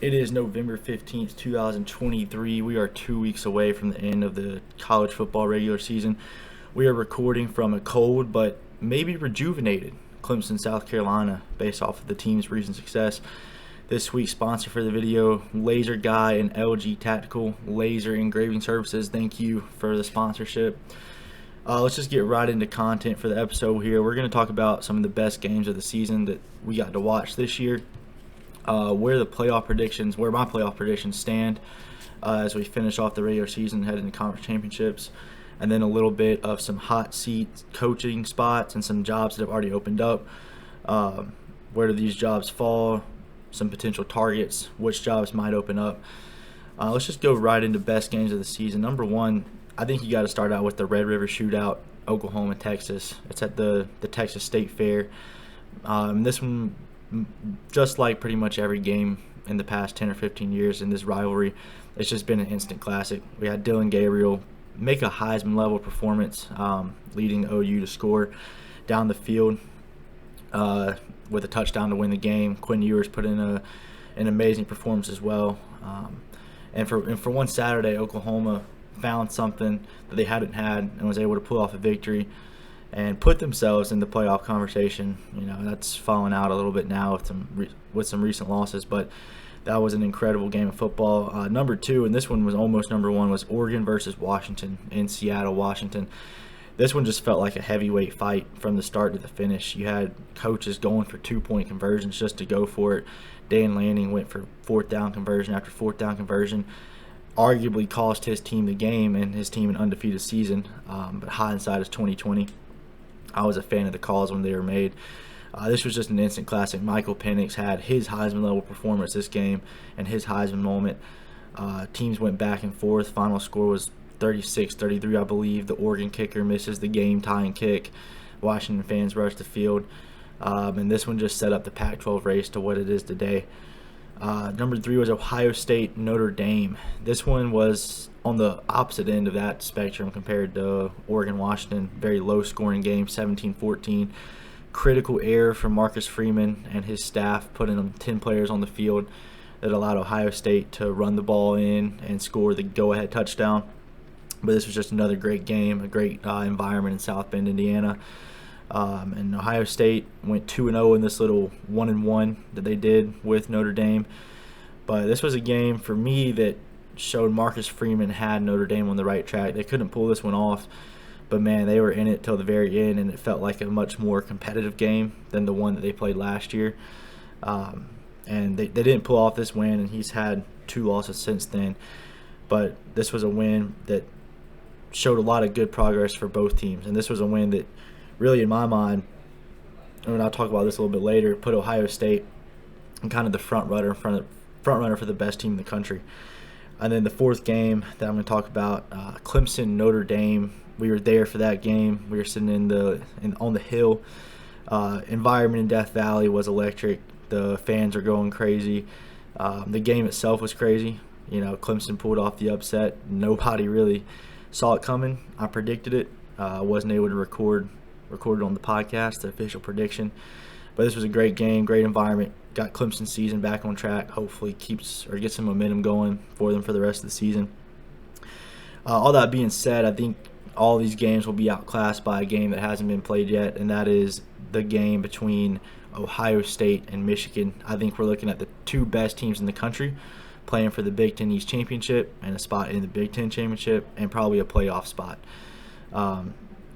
It is November 15th, 2023. We are 2 weeks away from the end of the college football regular season. We are recording from a cold but maybe rejuvenated Clemson, South Carolina, based off of the team's recent success. This week's sponsor for the video, Laser Guy and LG Tactical Laser Engraving Services. Thank you for the sponsorship. Let's just get right into content for the episode here. We're going to talk about some of the best games of the season that we got to watch this year. Where my playoff predictions stand as we finish off the regular season, head into conference championships, and then a little bit of some hot seat coaching spots and some jobs that have already opened up. Where do these jobs fall? Some potential targets, which jobs might open up. Let's just go right into best games of the season. Number one, I think you got to start out with the Red River Shootout, Oklahoma, Texas. It's at the Texas State Fair. This one, just like pretty much every game in the past 10 or 15 years in this rivalry, it's just been an instant classic. We had Dillon Gabriel make a Heisman-level performance, leading OU to score down the field with a touchdown to win the game. Quinn Ewers put in an amazing performance as well. And for one Saturday, Oklahoma found something that they hadn't had and was able to pull off a victory and put themselves in the playoff conversation. You know, that's fallen out a little bit now with some recent losses, but that was an incredible game of football. Number two, and this one was almost number one, was Oregon versus Washington in Seattle, Washington. This one just felt like a heavyweight fight from the start to the finish. You had coaches going for 2-point conversions just to go for it. Dan Lanning went for fourth down conversion after fourth down conversion. Arguably cost his team the game and his team an undefeated season, but hindsight is 2020. I was a fan of the calls when they were made. This was just an instant classic. Michael Penix had his Heisman-level performance this game and his Heisman moment. Teams went back and forth. Final score was 36-33, I believe. The Oregon kicker misses the game-tying kick. Washington fans rushed the field. And this one just set up the Pac-12 race to what it is today. Number three was Ohio State, Notre Dame. This one was on the opposite end of that spectrum compared to Oregon-Washington. Very low-scoring game, 17-14. Critical error from Marcus Freeman and his staff, putting 10 players on the field that allowed Ohio State to run the ball in and score the go-ahead touchdown. But this was just another great game, a great environment in South Bend, Indiana. And Ohio State went 2-0 in this little 1-1 that they did with Notre Dame. But this was a game for me that showed Marcus Freeman had Notre Dame on the right track. They couldn't pull this one off, but man, they were in it till the very end, and it felt like a much more competitive game than the one that they played last year. And they didn't pull off this win, and he's had 2 losses since then. But this was a win that showed a lot of good progress for both teams, and this was a win that really, in my mind, and I'll talk about this a little bit later, put Ohio State in kind of the front runner for the best team in the country. And then the fourth game that I'm going to talk about, Clemson, Notre Dame. We were there for that game. We were sitting on the hill. Environment in Death Valley was electric. The fans are going crazy. The game itself was crazy. You know, Clemson pulled off the upset. Nobody really saw it coming. I predicted it. I wasn't able to record it on the podcast, the official prediction. But this was a great game, great environment. Got Clemson's season back on track. Hopefully gets some momentum going for them for the rest of the season. All that being said, I think all these games will be outclassed by a game that hasn't been played yet, and that is the game between Ohio State and Michigan. I think we're looking at the 2 best teams in the country playing for the Big Ten East Championship and a spot in the Big Ten Championship and probably a playoff spot.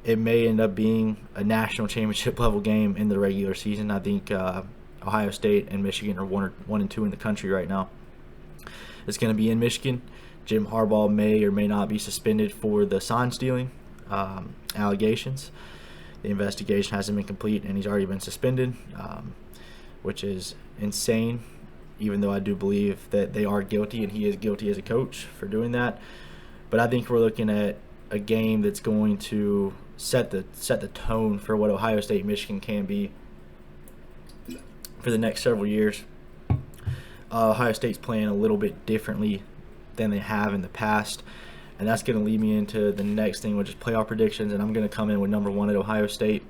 It may end up being a national championship level game in the regular season. I think Ohio State and Michigan are 1 and 2 in the country right now. It's going to be in Michigan. Jim Harbaugh may or may not be suspended for the sign stealing allegations. The investigation hasn't been complete, and he's already been suspended, which is insane, even though I do believe that they are guilty, and he is guilty as a coach for doing that. But I think we're looking at a game that's going to set the tone for what Ohio State and Michigan can be for the next several years. Ohio State's playing a little bit differently than they have in the past, and that's going to lead me into the next thing, which is playoff predictions, and I'm going to come in with number 1 at Ohio State.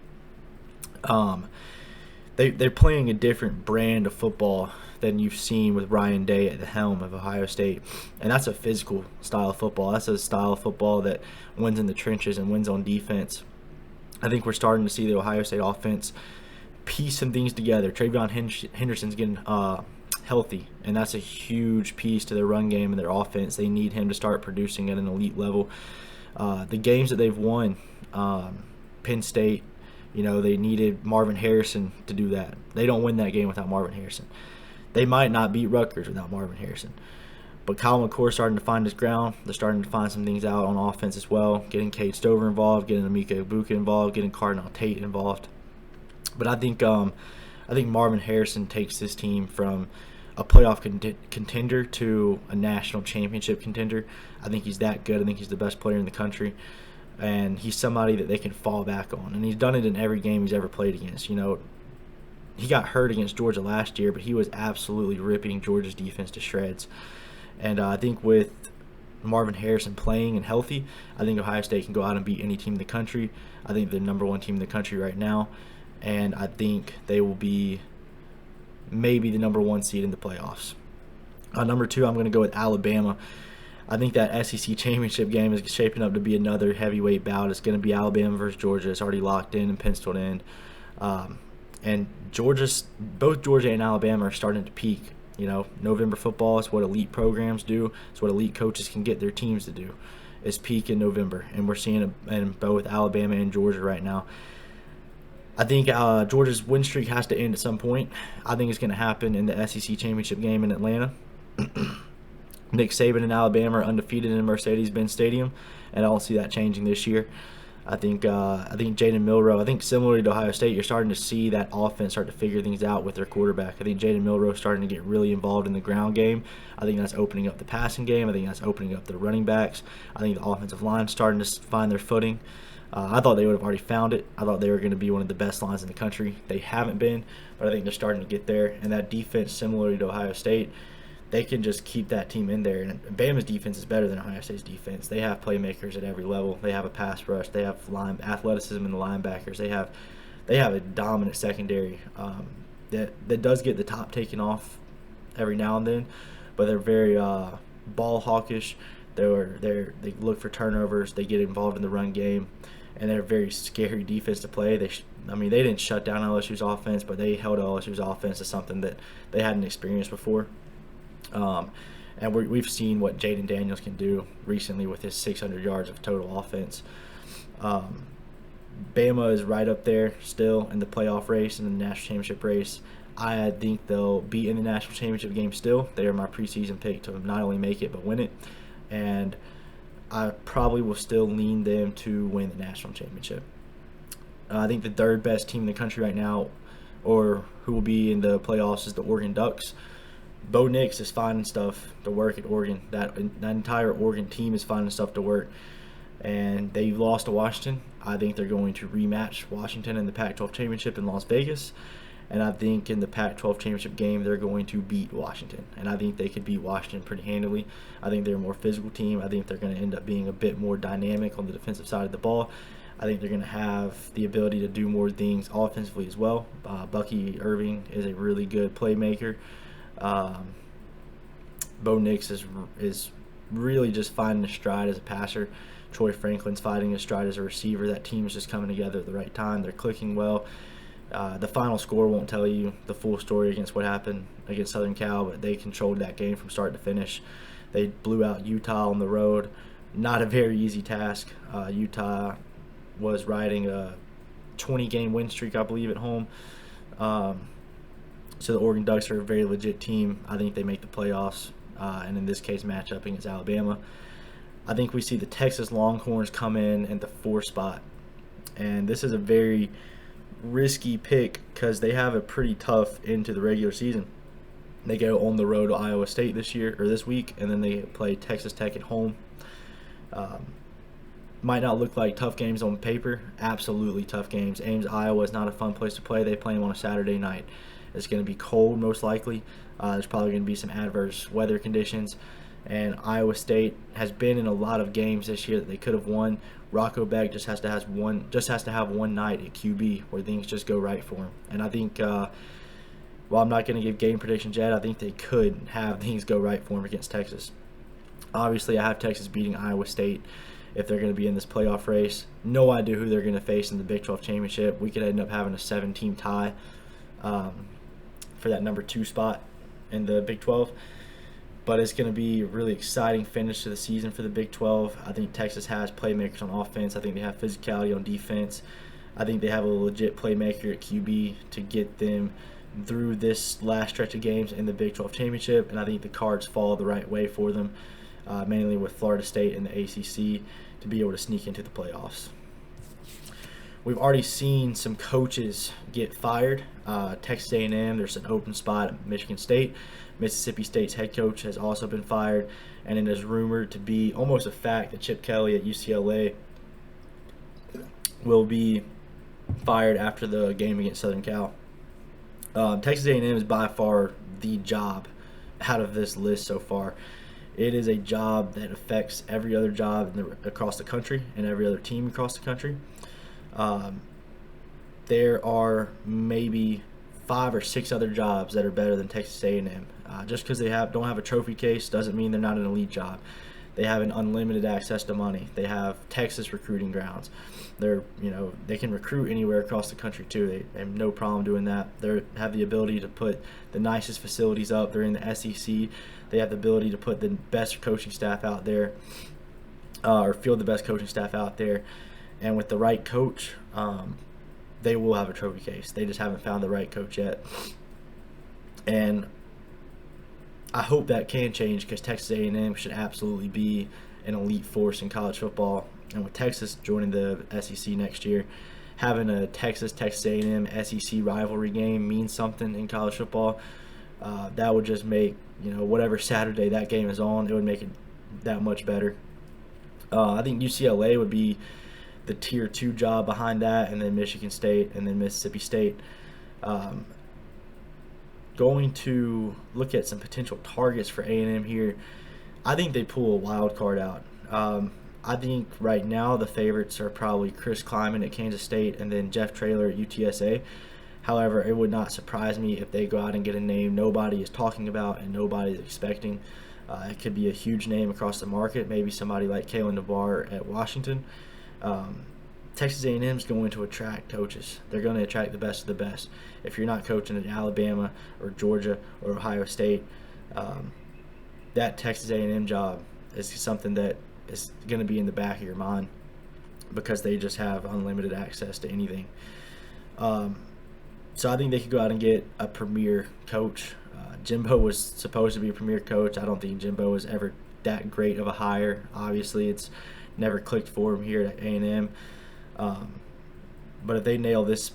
they're playing a different brand of football than you've seen with Ryan Day at the helm of Ohio State. And that's a physical style of football. That's a style of football that wins in the trenches and wins on defense. I think we're starting to see the Ohio State offense piece some things together. TreVeyon Henderson's getting healthy, and that's a huge piece to their run game and their offense. They need him to start producing at an elite level. The games that they've won, Penn State, they needed Marvin Harrison to do that. They don't win that game without Marvin Harrison. They might not beat Rutgers without Marvin Harrison. But Kyle McCord starting to find his ground. They're starting to find some things out on offense as well. Getting Cade Stover involved, getting Emeka Egbuka involved, getting Cardinal Tate involved. But I think Marvin Harrison takes this team from a playoff contender to a national championship contender. I think he's that good. I think he's the best player in the country. And he's somebody that they can fall back on. And he's done it in every game he's ever played against. He got hurt against Georgia last year, but he was absolutely ripping Georgia's defense to shreds. And I think with Marvin Harrison playing and healthy, I think Ohio State can go out and beat any team in the country. I think they're the number one team in the country right now. And I think they will be maybe the number one seed in the playoffs. Number two, I'm going to go with Alabama. I think that SEC championship game is shaping up to be another heavyweight bout. It's going to be Alabama versus Georgia. It's already locked in and penciled in. And both Georgia and Alabama are starting to peak. November football is what elite programs do. It's what elite coaches can get their teams to do, is peak in November. And we're seeing it in both Alabama and Georgia right now. I think Georgia's win streak has to end at some point. I think it's going to happen in the SEC championship game in Atlanta. Nick Saban and Alabama are undefeated in Mercedes-Benz Stadium, and I don't see that changing this year. I think Jalen Milroe, I think similarly to Ohio State, you're starting to see that offense start to figure things out with their quarterback. I think Jalen Milroe is starting to get really involved in the ground game. I think that's opening up the passing game. I think that's opening up the running backs. I think the offensive line is starting to find their footing. I thought they would have already found it. I thought they were going to be one of the best lines in the country. They haven't been, but I think they're starting to get there. And that defense, similarly to Ohio State, they can just keep that team in there. And Bama's defense is better than Ohio State's defense. They have playmakers at every level. They have a pass rush. They have athleticism in the linebackers. They have a dominant secondary that does get the top taken off every now and then, but they're very ball hawkish. They look for turnovers. They get involved in the run game, and they're a very scary defense to play. They didn't shut down LSU's offense, but they held LSU's offense to something that they hadn't experienced before. And we've seen what Jaden Daniels can do recently with his 600 yards of total offense. Bama is right up there still in the playoff race and the national championship race. I think they'll be in the national championship game still. They are my preseason pick to not only make it but win it. And I probably will still lean them to win the national championship. I think the third best team in the country right now, or who will be in the playoffs, is the Oregon Ducks. Bo Nix is finding stuff to work at Oregon. That entire Oregon team is finding stuff to work. And they've lost to Washington. I think they're going to rematch Washington in the Pac-12 championship in Las Vegas. And I think in the Pac-12 championship game, they're going to beat Washington. And I think they could beat Washington pretty handily. I think they're a more physical team. I think they're going to end up being a bit more dynamic on the defensive side of the ball. I think they're going to have the ability to do more things offensively as well. Bucky Irving is a really good playmaker. Bo Nix is really just finding a stride as a passer. Troy Franklin's finding a stride as a receiver. That team is just coming together at the right time. They're clicking well. The final score won't tell you the full story against what happened against Southern Cal, but they controlled that game from start to finish. They blew out Utah on the road. Not a very easy task. Utah was riding a 20-game win streak, I believe, at home. So the Oregon Ducks are a very legit team. I think they make the playoffs, and in this case, match up against Alabama. I think we see the Texas Longhorns come in at the 4th spot, and this is a very risky pick because they have a pretty tough end to the regular season. They go on the road to Iowa State this week, and then they play Texas Tech at home. Might not look like tough games on paper. Absolutely tough games. Ames, Iowa is not a fun place to play. They play them on a Saturday night. It's going to be cold most likely. There's probably going to be some adverse weather conditions. And Iowa State has been in a lot of games this year that they could have won. Rocco Beck just has to have one night at QB where things just go right for him. And I think, while I'm not going to give game predictions yet, I think they could have things go right for him against Texas. Obviously, I have Texas beating Iowa State if they're going to be in this playoff race. No idea who they're going to face in the Big 12 championship. We could end up having a 7-team tie for that number 2 spot in the Big 12. But it's going to be a really exciting finish to the season for the Big 12. I think Texas has playmakers on offense. I think they have physicality on defense. I think they have a legit playmaker at QB to get them through this last stretch of games in the Big 12 championship. And I think the cards fall the right way for them, mainly with Florida State and the ACC, to be able to sneak into the playoffs. We've already seen some coaches get fired. Texas A&M, there's an open spot at Michigan State. Mississippi State's head coach has also been fired, and it is rumored to be almost a fact that Chip Kelly at UCLA will be fired after the game against Southern Cal. Texas A&M is by far the job out of this list so far. It is a job that affects every other job across the country and every other team across the country. There are maybe 5 or 6 other jobs that are better than Texas A&M. Just because they don't have a trophy case doesn't mean they're not an elite job. They have an unlimited access to money. They have Texas recruiting grounds. They can recruit anywhere across the country too. They have no problem doing that. They have the ability to put the nicest facilities up. They're in the SEC. They have the ability to put the best coaching staff out there, or field the best coaching staff out there. And with the right coach, they will have a trophy case. They just haven't found the right coach yet. And I hope that can change, because Texas A&M should absolutely be an elite force in college football. And with Texas joining the SEC next year, having a Texas A&M SEC rivalry game means something in college football. That would just make, whatever Saturday that game is on, it would make it that much better. I think UCLA would be the tier 2 job behind that, and then Michigan State, and then Mississippi State. Going to look at some potential targets for A&M here. I think they pull a wild card out. I think right now the favorites are probably Chris Klieman at Kansas State and then Jeff Traylor at UTSA. However, it would not surprise me if they go out and get a name nobody is talking about and nobody is expecting. It could be a huge name across the market, maybe somebody like Kalen DeBar at Washington. Texas A&M is going to attract coaches. They're going to attract the best of the best. If you're not coaching at Alabama or Georgia or Ohio State, that Texas A&M job is something that is going to be in the back of your mind, because they just have unlimited access to anything. So I think they could go out and get a premier coach. Jimbo was supposed to be a premier coach. I don't think Jimbo was ever that great of a hire. Obviously, it's never clicked for him here at A&M. But if they nail this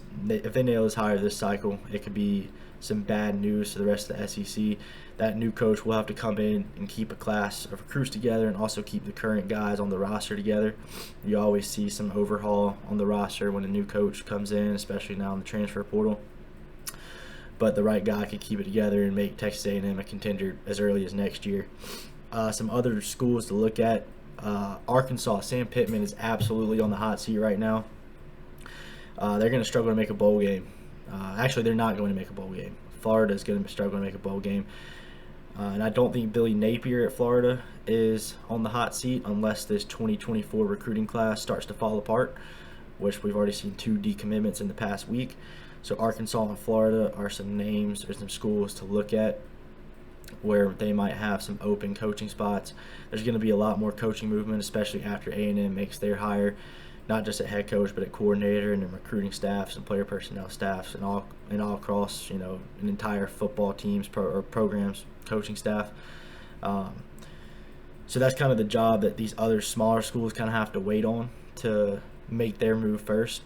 hire this cycle, it could be some bad news to the rest of the SEC. That new coach will have to come in and keep a class of recruits together, and also keep the current guys on the roster together. You always see some overhaul on the roster when a new coach comes in, especially now in the transfer portal. But the right guy could keep it together and make Texas A&M a contender as early as next year. Some other schools to look at. Arkansas, Sam Pittman is absolutely on the hot seat right now. They're going to struggle to make a bowl game. Actually, they're not going to make a bowl game. Florida is going to struggle to make a bowl game. And I don't think Billy Napier at Florida is on the hot seat unless this 2024 recruiting class starts to fall apart, which we've already seen 2 decommitments in the past week. So Arkansas and Florida are some names or some schools to look at where they might have some open coaching spots. There's going to be a lot more coaching movement, especially after A&M makes their hire, not just at head coach, but at coordinator and in recruiting staffs and player personnel staffs and all across, an entire football teams or programs coaching staff. So that's kind of the job that these other smaller schools kind of have to wait on to make their move first.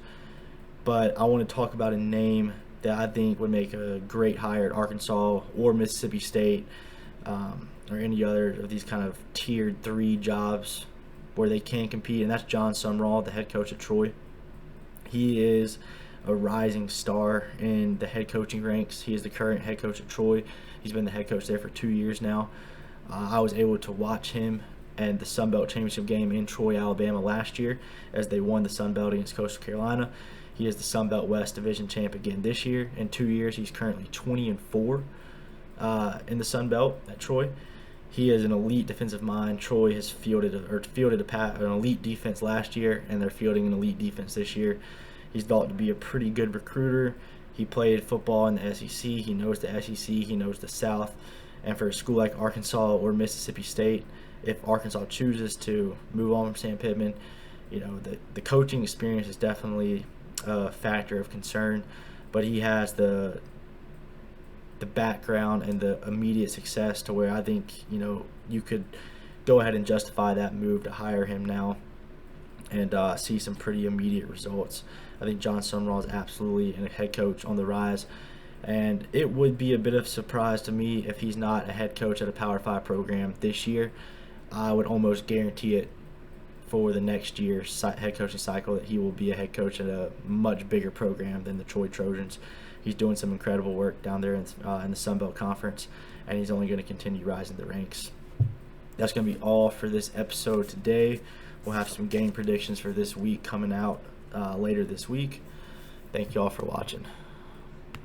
But I want to talk about a name that I think would make a great hire at Arkansas or Mississippi State, or any other of these kind of tiered 3 jobs where they can compete, and that's John Sumrall, the head coach at Troy. He is a rising star in the head coaching ranks. He is the current head coach at Troy. He's been the head coach there for 2 years now. I was able to watch him and the Sun Belt Championship game in Troy, Alabama last year as they won the Sun Belt against Coastal Carolina. He is the Sun Belt West Division champ again this year. In 2 years, he's currently 20-4 in the Sun Belt at Troy. He is an elite defensive mind. Troy has fielded an elite defense last year, and they're fielding an elite defense this year. He's thought to be a pretty good recruiter. He played football in the SEC. He knows the SEC. He knows the South. And for a school like Arkansas or Mississippi State, if Arkansas chooses to move on from Sam Pittman, the coaching experience is definitely a factor of concern. But he has the background and the immediate success to where I think you could go ahead and justify that move to hire him now and see some pretty immediate results. I think Jon Sumrall is absolutely a head coach on the rise, and it would be a bit of a surprise to me if he's not a head coach at a Power 5 program this year. I would almost guarantee it for the next year's head coaching cycle that he will be a head coach at a much bigger program than the Troy Trojans. He's doing some incredible work down there in the Sun Belt Conference, and he's only going to continue rising the ranks. That's going to be all for this episode today. We'll have some game predictions for this week coming out later this week. Thank you all for watching.